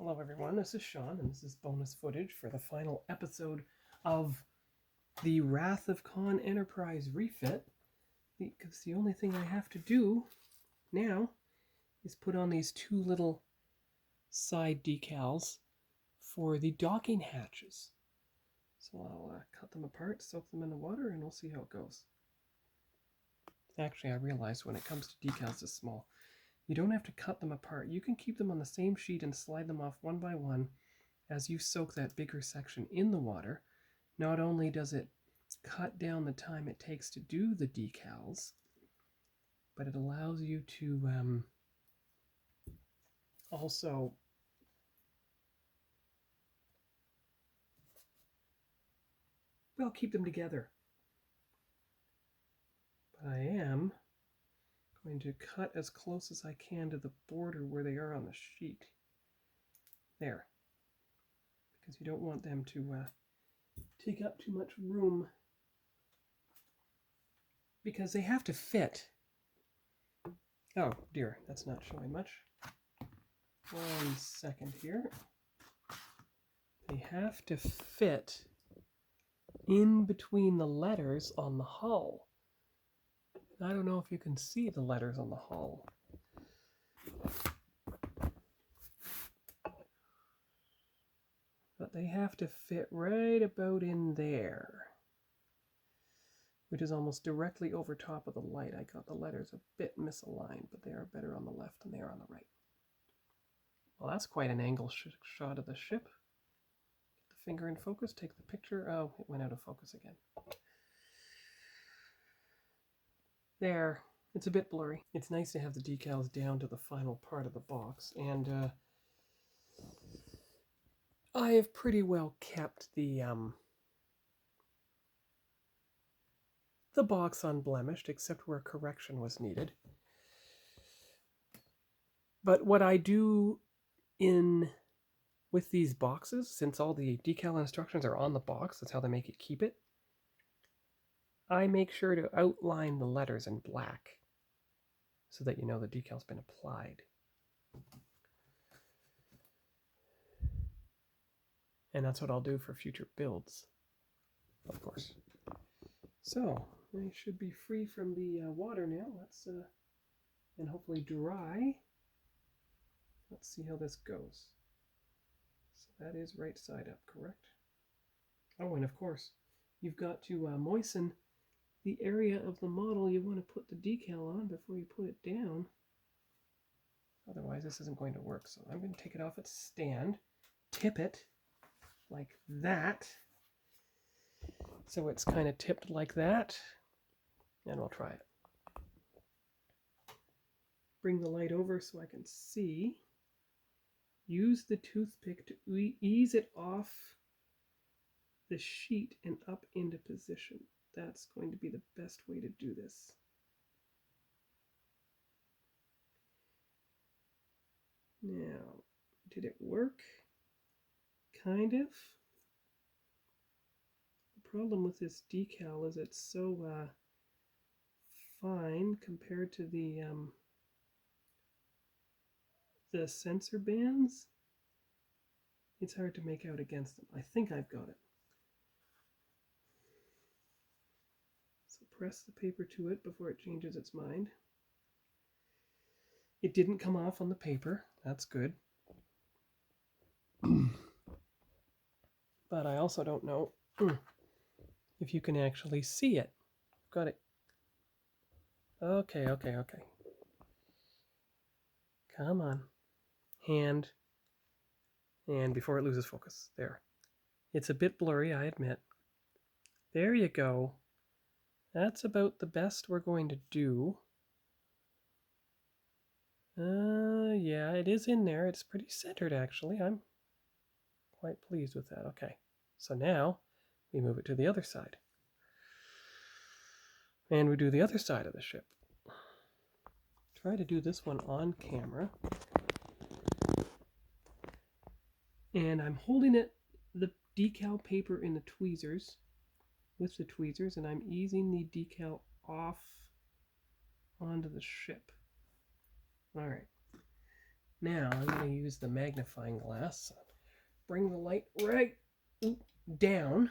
Hello everyone, this is Sean, and this is bonus footage for the final episode of the Wrath of Khan Enterprise refit, because the only thing I have to do now is put on these two little side decals for the docking hatches. So I'll cut them apart, soak them in the water, and we'll see how it goes. Actually, I realized when it comes to decals this small, you don't have to cut them apart. You can keep them on the same sheet and slide them off one by one as you soak that bigger section in the water. Not only does it cut down the time it takes to do the decals, but it allows you to also keep them together. But I am going to cut as close as I can to the border where they are on the sheet. There. Because you don't want them to take up too much room, because they have to fit. Oh dear, that's not showing much. 1 second here. They have to fit in between the letters on the hull. I don't know if you can see the letters on the hull. But they have to fit right about in there, which is almost directly over top of the light. I got the letters a bit misaligned, but they are better on the left than they are on the right. Well, that's quite an angle shot of the ship. Get the finger in focus, take the picture. Oh, it went out of focus again. There, it's a bit blurry. It's nice to have the decals down to the final part of the box, and I have pretty well kept the box unblemished, except where correction was needed. But what I do with these boxes, since all the decal instructions are on the box, that's how they make it keep it, I make sure to outline the letters in black so that you know the decal's been applied. And that's what I'll do for future builds, of course. So, I should be free from the water now. Let's and hopefully dry. Let's see how this goes. So that is right side up, correct? Oh, and of course, you've got to moisten the area of the model you want to put the decal on before you put it down. Otherwise, this isn't going to work. So I'm going to take it off its stand, tip it like that. So it's kind of tipped like that, and we'll try it. Bring the light over so I can see. Use the toothpick to ease it off the sheet and up into position. That's going to be the best way to do this. Now, did it work? Kind of. The problem with this decal is it's so fine compared to the sensor bands. It's hard to make out against them. I think I've got it. So press the paper to it before it changes its mind. It didn't come off on the paper. That's good. But I also don't know if you can actually see it. Got it. Okay. Come on. Hand. And before it loses focus. There. It's a bit blurry, I admit. There you go. That's about the best we're going to do. Yeah, it is in there. It's pretty centered, actually. I'm quite pleased with that. Okay. So now we move it to the other side. And we do the other side of the ship. Try to do this one on camera. And I'm holding the decal paper in the tweezers, with the tweezers, and I'm easing the decal off onto the ship. All right. Now I'm going to use the magnifying glass. Bring the light right down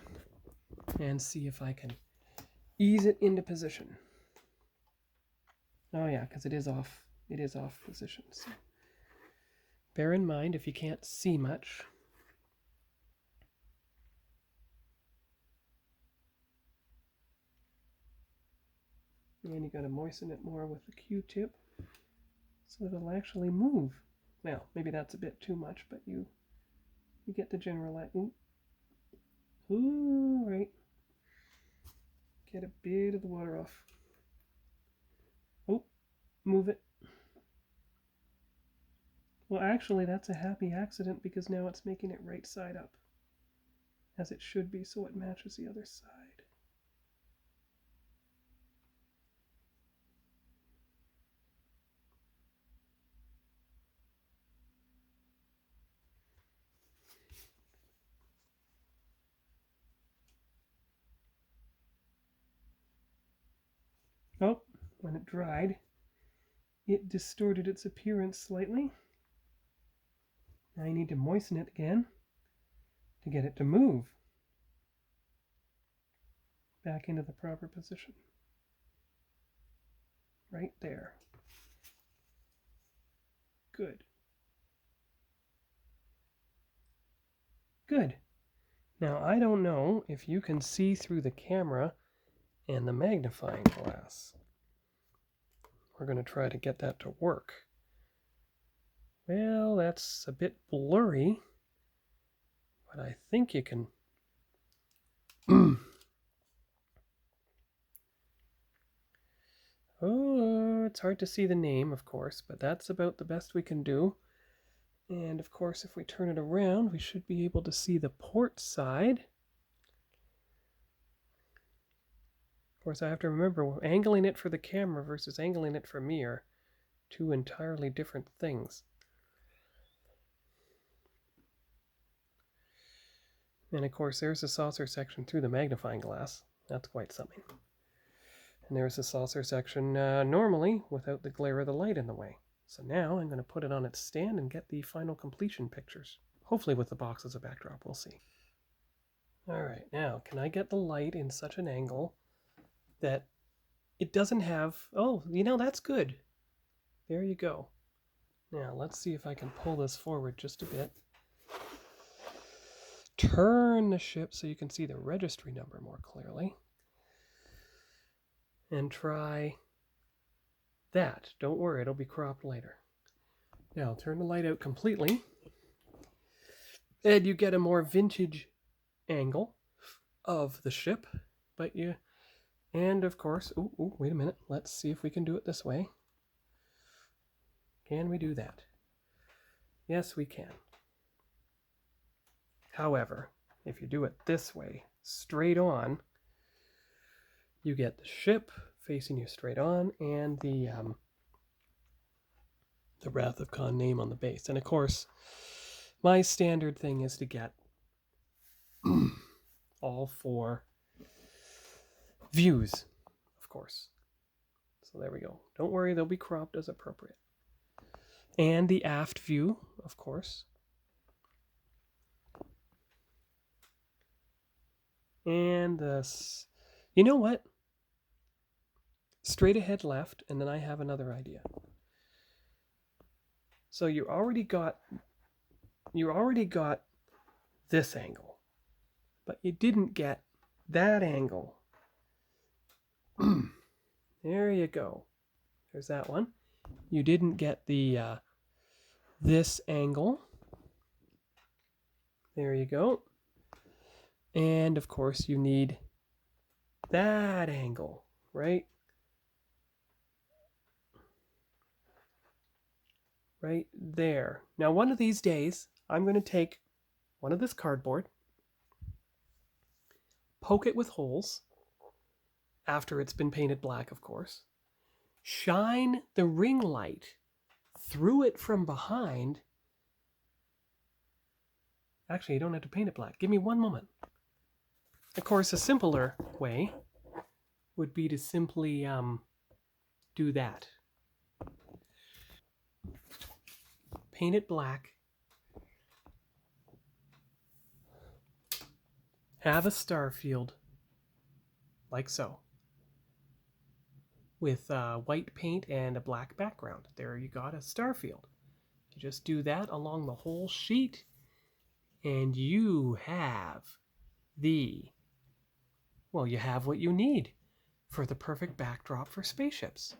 and see if I can ease it into position. Oh yeah, because it is off position. So bear in mind if you can't see much. And you got to moisten it more with the Q-tip so that it'll actually move. Well, maybe that's a bit too much, but you get the general idea. Ooh, right. Get a bit of the water off. Oh, move it. Well, actually, that's a happy accident because now it's making it right side up, as it should be, so it matches the other side. Oh, when it dried, it distorted its appearance slightly. Now I need to moisten it again to get it to move back into the proper position. Right there. Good. Good. Now I don't know if you can see through the camera and the magnifying glass. We're going to try to get that to work. Well, that's a bit blurry, but I think you can. Oh, it's hard to see the name, of course, but that's about the best we can do. And of course, if we turn it around, we should be able to see the port side. Of course, I have to remember, angling it for the camera versus angling it for me are two entirely different things. And of course, there's the saucer section through the magnifying glass. That's quite something. And there's the saucer section normally without the glare of the light in the way. So now I'm going to put it on its stand and get the final completion pictures. Hopefully with the box as a backdrop, we'll see. All right, now can I get the light in such an angle that it doesn't have, oh, that's good. There you go. Now let's see if I can pull this forward just a bit. Turn the ship so you can see the registry number more clearly. And try that. Don't worry, it'll be cropped later. Now turn the light out completely. And you get a more vintage angle of the ship. And of course, wait a minute. Let's see if we can do it this way. Can we do that? Yes, we can. However, if you do it this way, straight on, you get the ship facing you straight on and the Wrath of Khan name on the base. And of course, my standard thing is to get all 4 views, of course. So there we go. Don't worry, they'll be cropped as appropriate. And the aft view, of course. And this, you know what? Straight ahead left, and then I have another idea. So you already got this angle, but you didn't get that angle. There you go. There's that one. You didn't get the this angle. There you go. And of course you need that angle, right? Right there. Now one of these days, I'm going to take one of this cardboard, poke it with holes, after it's been painted black, of course, shine the ring light through it from behind. Actually, you don't have to paint it black. Give me one moment. Of course, a simpler way would be to simply do that. paint it black. Have a star field, like so, with white paint and a black background. There you got a star field. You just do that along the whole sheet, and you have you have what you need for the perfect backdrop for spaceships.